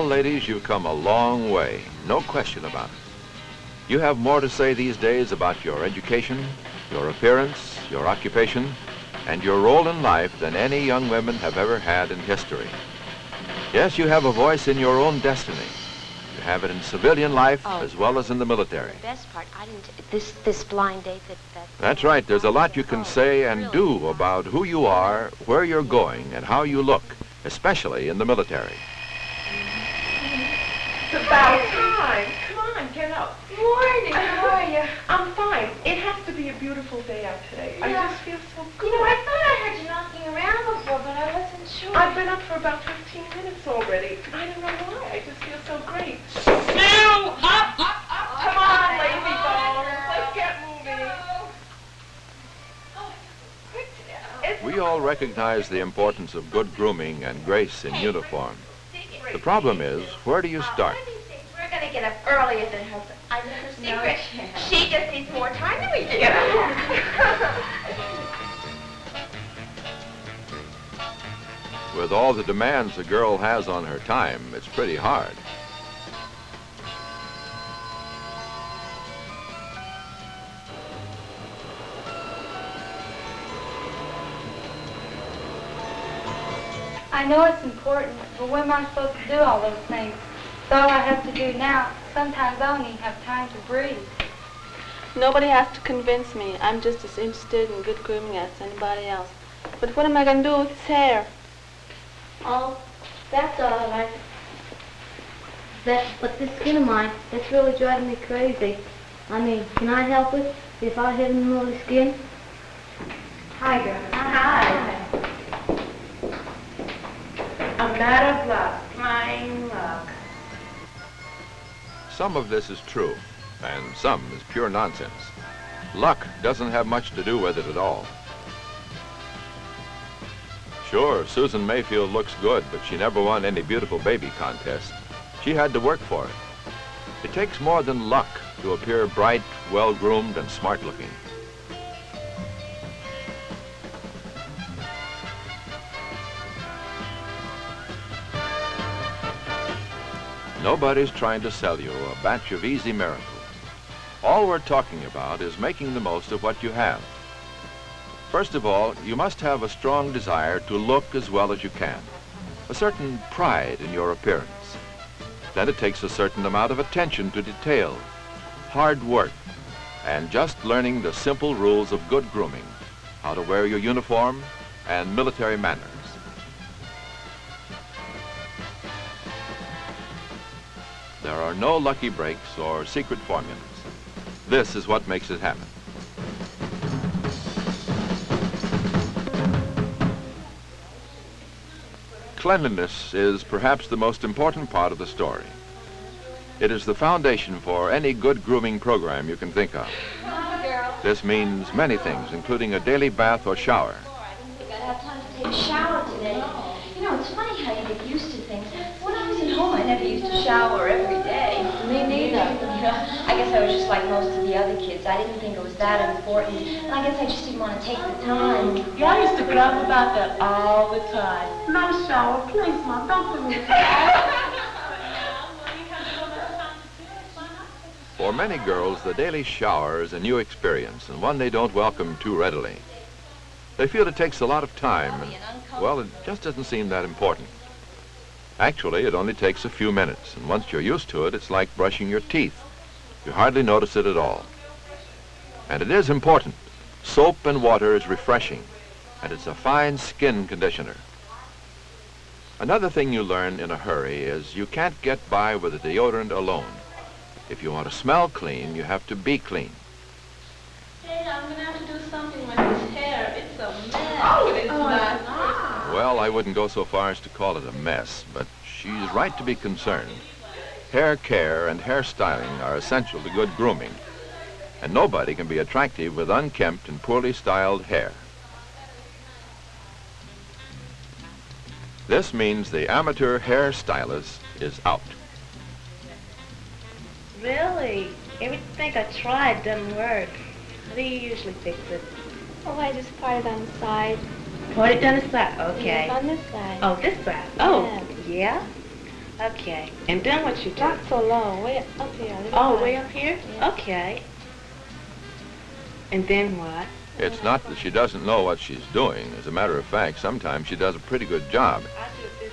Well, ladies, you've come a long way, no question about it. You have more to say these days about your education, your appearance, your occupation, and your role in life than any young women have ever had in history. Yes, you have a voice in your own destiny. You have it in civilian life as well as in the military. The best part, I didn't, this blind date that... That's right. There's a lot you can say and do about who you are, where you're going, and how you look, especially in the military. It's about time. Come on, get up. Morning, how are you? I'm fine. It has to be a beautiful day out today. Yeah. I just feel so good. You know, I thought I heard you knocking around before, but I wasn't sure. I've been up for about 15 minutes already. I don't know why. I just feel so great. Now, up! Come on, lazy bones. Let's get moving. We all recognize the importance of good grooming and grace in uniform. The problem is, where do you start? We're going to get up earlier than her. I know her secret. She just needs more time than we do. With all the demands a girl has on her time, it's pretty hard. I know it's important, but when am I supposed to do all those things? It's all I have to do now. Sometimes I don't even have time to breathe. Nobody has to convince me. I'm just as interested in good grooming as anybody else. But what am I going to do with his hair? Oh, that's all right. But this skin of mine, that's really driving me crazy. I mean, can I help it if I hit him with the skin? Hi, girl. Hi. A matter of luck. Plain luck. Some of this is true, and some is pure nonsense. Luck doesn't have much to do with it at all. Sure, Susan Mayfield looks good, but she never won any beautiful baby contest. She had to work for it. It takes more than luck to appear bright, well-groomed, and smart-looking. Nobody's trying to sell you a batch of easy miracles. All we're talking about is making the most of what you have. First of all, you must have a strong desire to look as well as you can, a certain pride in your appearance. Then it takes a certain amount of attention to detail, hard work, and just learning the simple rules of good grooming, how to wear your uniform, and military manners. There are no lucky breaks or secret formulas. This is what makes it happen. Cleanliness is perhaps the most important part of the story. It is the foundation for any good grooming program you can think of. This means many things, including a daily bath or shower. I didn't think I'd have time to take a shower today. You know, it's funny how you get used to things. When I was at home, I never used to shower every day. Me neither. You know, I guess I was just like most of the other kids. I didn't think it was that important. And I guess I just didn't want to take the time. Yeah, I used to get up about that all the time. No shower, please, Mom. Don't do me. For many girls, the daily shower is a new experience and one they don't welcome too readily. They feel it takes a lot of time and, well, it just doesn't seem that important. Actually, it only takes a few minutes, and once you're used to it, it's like brushing your teeth. You hardly notice it at all. And it is important. Soap and water is refreshing, and it's a fine skin conditioner. Another thing you learn in a hurry is you can't get by with a deodorant alone. If you want to smell clean, you have to be clean. Hey, I'm going to have to do something with his hair. It's a mess. Oh, it's not. Well, I wouldn't go so far as to call it a mess, but she's right to be concerned. Hair care and hair styling are essential to good grooming, and nobody can be attractive with unkempt and poorly styled hair. This means the amateur hair stylist is out. Really? Everything I tried doesn't work. How do you usually fix it? Oh, I just part it on the side. Put it down the side. Okay. Yes, on this side. Oh, this side. Oh, yeah? Okay. And then what you do? Not so long. Way up here. Oh, way up here? Yeah. Okay. And then what? It's not that she doesn't know what she's doing. As a matter of fact, sometimes she does a pretty good job.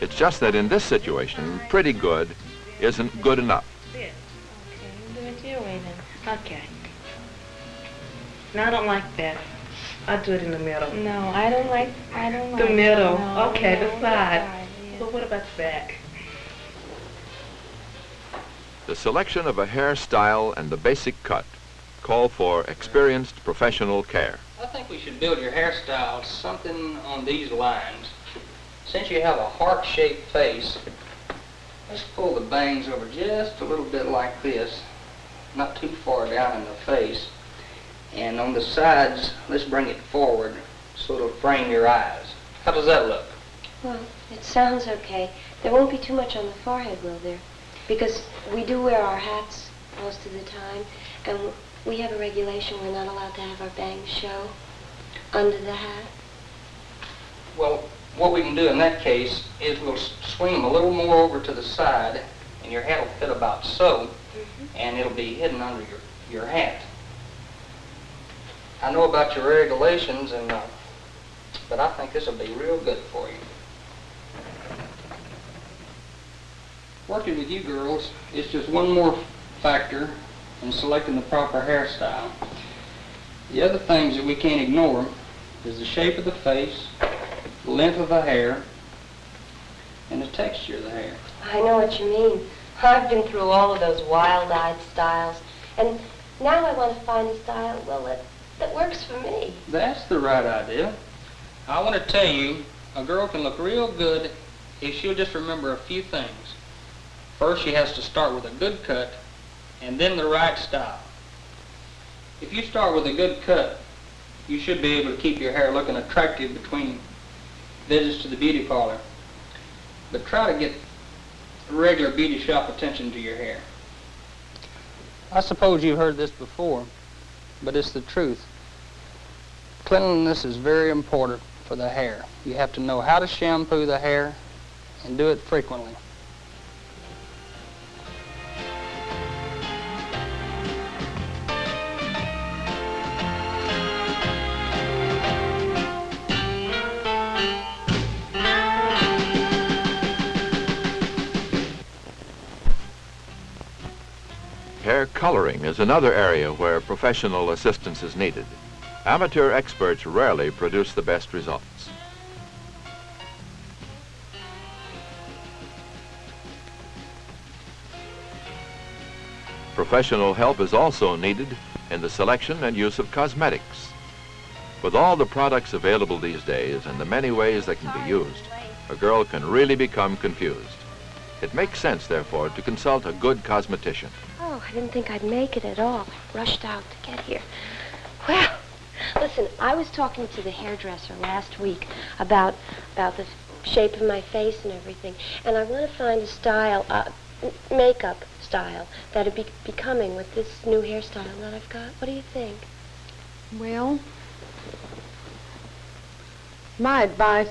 It's just that in this situation, pretty good isn't good enough. This. Okay, you do it your way then. Okay. Now I don't like that. I do it in the middle. No, I don't like The middle. No, Okay, no, the side. yeah. Well, what about the back? The selection of a hairstyle and the basic cut call for experienced professional care. I think we should build your hairstyle something on these lines. Since you have a heart-shaped face, let's pull the bangs over just a little bit like this, not too far down in the face. And on the sides, let's bring it forward so it'll frame your eyes. How does that look? Well, it sounds okay. There won't be too much on the forehead, will there? Because we do wear our hats most of the time, and we have a regulation we're not allowed to have our bangs show under the hat. Well, what we can do in that case is we'll swing them a little more over to the side, and your hat will fit about so, and it'll be hidden under your hat. I know about your regulations, but I think this will be real good for you. Working with you girls is just one more factor in selecting the proper hairstyle. The other things that we can't ignore is the shape of the face, the length of the hair, and the texture of the hair. I know what you mean. I've been through all of those wild-eyed styles, and now I want to find a style, well, that works for me. That's the right idea. I want to tell you, a girl can look real good if she'll just remember a few things. First, she has to start with a good cut, and then the right style. If you start with a good cut, you should be able to keep your hair looking attractive between visits to the beauty parlor. But try to get regular beauty shop attention to your hair. I suppose you've heard this before, but it's the truth. Cleanliness is very important for the hair. You have to know how to shampoo the hair and do it frequently. Hair coloring is another area where professional assistance is needed. Amateur experts rarely produce the best results. Professional help is also needed in the selection and use of cosmetics. With all the products available these days and the many ways they can be used, a girl can really become confused. It makes sense, therefore, to consult a good cosmetician. Oh, I didn't think I'd make it at all. I rushed out to get here. Well, listen, I was talking to the hairdresser last week about the shape of my face and everything, and I want to find a style, makeup style, that'd be becoming with this new hairstyle that I've got. What do you think? Well, my advice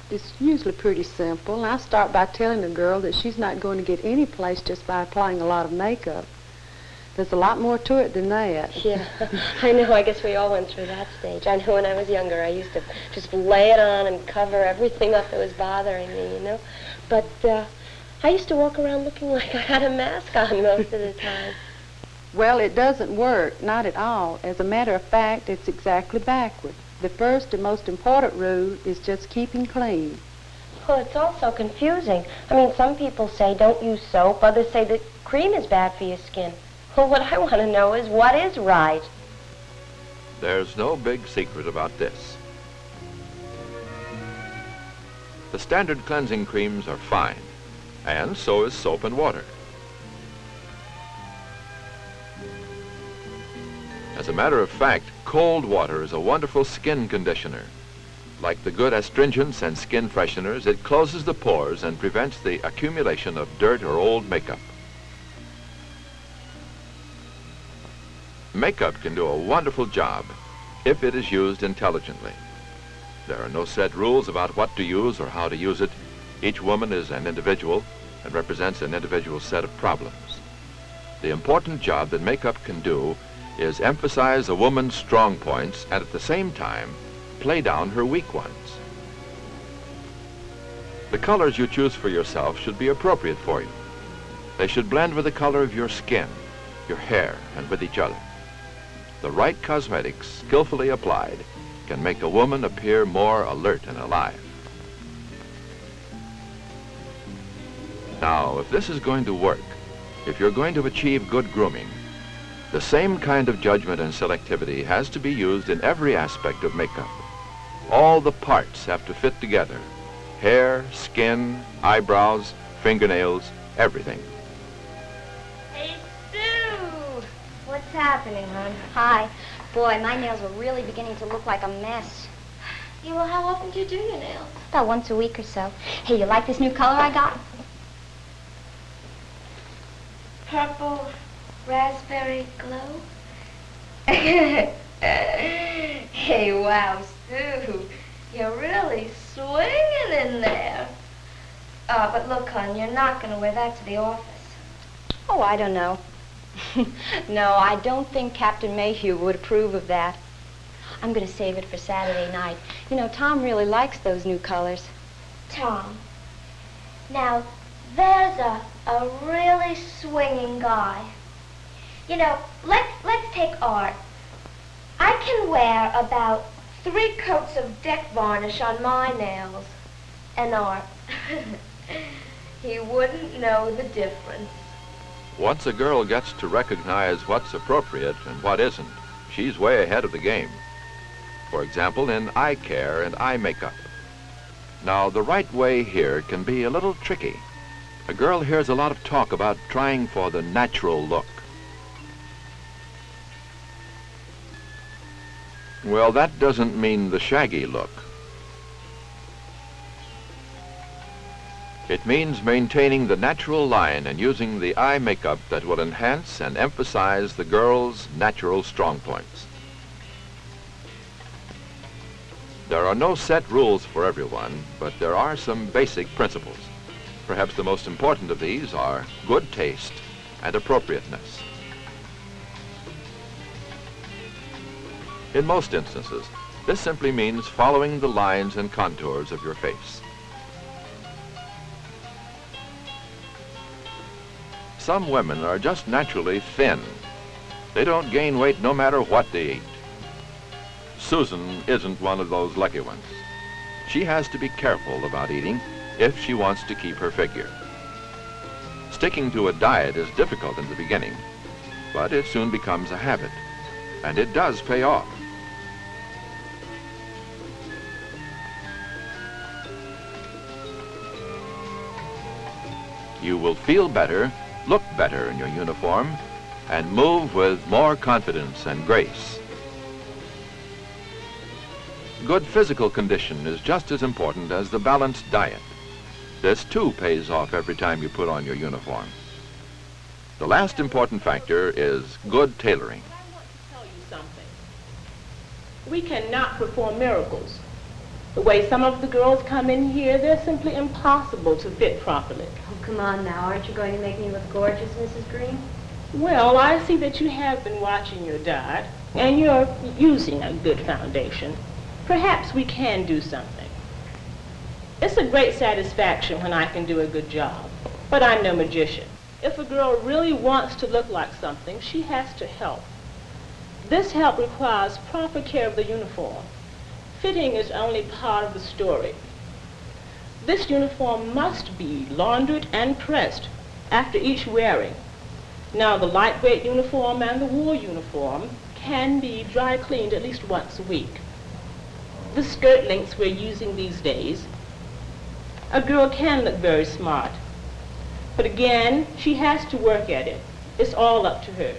is usually pretty simple. I start by telling a girl that she's not going to get any place just by applying a lot of makeup. There's a lot more to it than that. Yeah, I know. I guess we all went through that stage. I know when I was younger, I used to just lay it on and cover everything up that was bothering me, you know. But I used to walk around looking like I had a mask on most of the time. Well, it doesn't work, not at all. As a matter of fact, it's exactly backward. The first and most important rule is just keeping clean. Well, it's all so confusing. I mean, some people say don't use soap. Others say that cream is bad for your skin. Well, what I want to know is what is right. There's no big secret about this. The standard cleansing creams are fine, and so is soap and water. As a matter of fact, cold water is a wonderful skin conditioner. Like the good astringents and skin fresheners, it closes the pores and prevents the accumulation of dirt or old makeup. Makeup can do a wonderful job if it is used intelligently. There are no set rules about what to use or how to use it. Each woman is an individual, and represents an individual set of problems. The important job that makeup can do is emphasize a woman's strong points and at the same time play down her weak ones. The colors you choose for yourself should be appropriate for you. They should blend with the color of your skin, your hair, and with each other. The right cosmetics, skillfully applied, can make a woman appear more alert and alive. Now, if this is going to work, if you're going to achieve good grooming, the same kind of judgment and selectivity has to be used in every aspect of makeup. All the parts have to fit together. Hair, skin, eyebrows, fingernails, everything. Hey, Sue! What's happening, hon? Hi. Boy, my nails are really beginning to look like a mess. Yeah, well, how often do you do your nails? About once a week or so. Hey, you like this new color I got? Purple raspberry glow? Hey, wow, Sue. You're really swinging in there. But look, hon, you're not going to wear that to the office. Oh, I don't know. No, I don't think Captain Mayhew would approve of that. I'm going to save it for Saturday night. You know, Tom really likes those new colors. Tom, now, there's a really swinging guy. You know, let's take Art. I can wear about 3 coats of deck varnish on my nails. And Art, he wouldn't know the difference. Once a girl gets to recognize what's appropriate and what isn't, she's way ahead of the game. For example, in eye care and eye makeup. Now, the right way here can be a little tricky. A girl hears a lot of talk about trying for the natural look. Well, that doesn't mean the shaggy look. It means maintaining the natural line and using the eye makeup that will enhance and emphasize the girl's natural strong points. There are no set rules for everyone, but there are some basic principles. Perhaps the most important of these are good taste and appropriateness. In most instances, this simply means following the lines and contours of your face. Some women are just naturally thin. They don't gain weight no matter what they eat. Susan isn't one of those lucky ones. She has to be careful about eating if she wants to keep her figure. Sticking to a diet is difficult in the beginning, but it soon becomes a habit, and it does pay off. You will feel better, look better in your uniform, and move with more confidence and grace. Good physical condition is just as important as the balanced diet. This too pays off every time you put on your uniform. The last important factor is good tailoring. I want to tell you something. We cannot perform miracles. The way some of the girls come in here, they're simply impossible to fit properly. Oh, come on now. Aren't you going to make me look gorgeous, Mrs. Green? Well, I see that you have been watching your diet, and you're using a good foundation. Perhaps we can do something. It's a great satisfaction when I can do a good job, but I'm no magician. If a girl really wants to look like something, she has to help. This help requires proper care of the uniform. Fitting is only part of the story. This uniform must be laundered and pressed after each wearing. Now, the lightweight uniform and the wool uniform can be dry cleaned at least once a week. The skirt lengths we're using these days, a girl can look very smart. But again, she has to work at it. It's all up to her.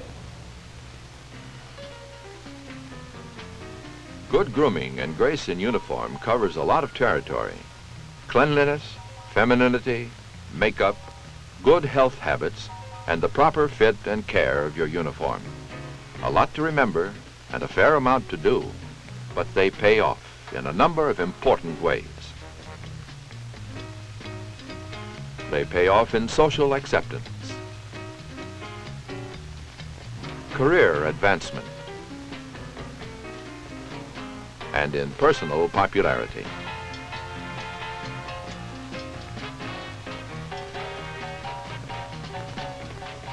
Good grooming and grace in uniform covers a lot of territory. Cleanliness, femininity, makeup, good health habits, and the proper fit and care of your uniform. A lot to remember and a fair amount to do, but they pay off in a number of important ways. They pay off in social acceptance, career advancement, and in personal popularity.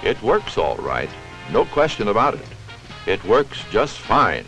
It works all right, no question about it. It works just fine.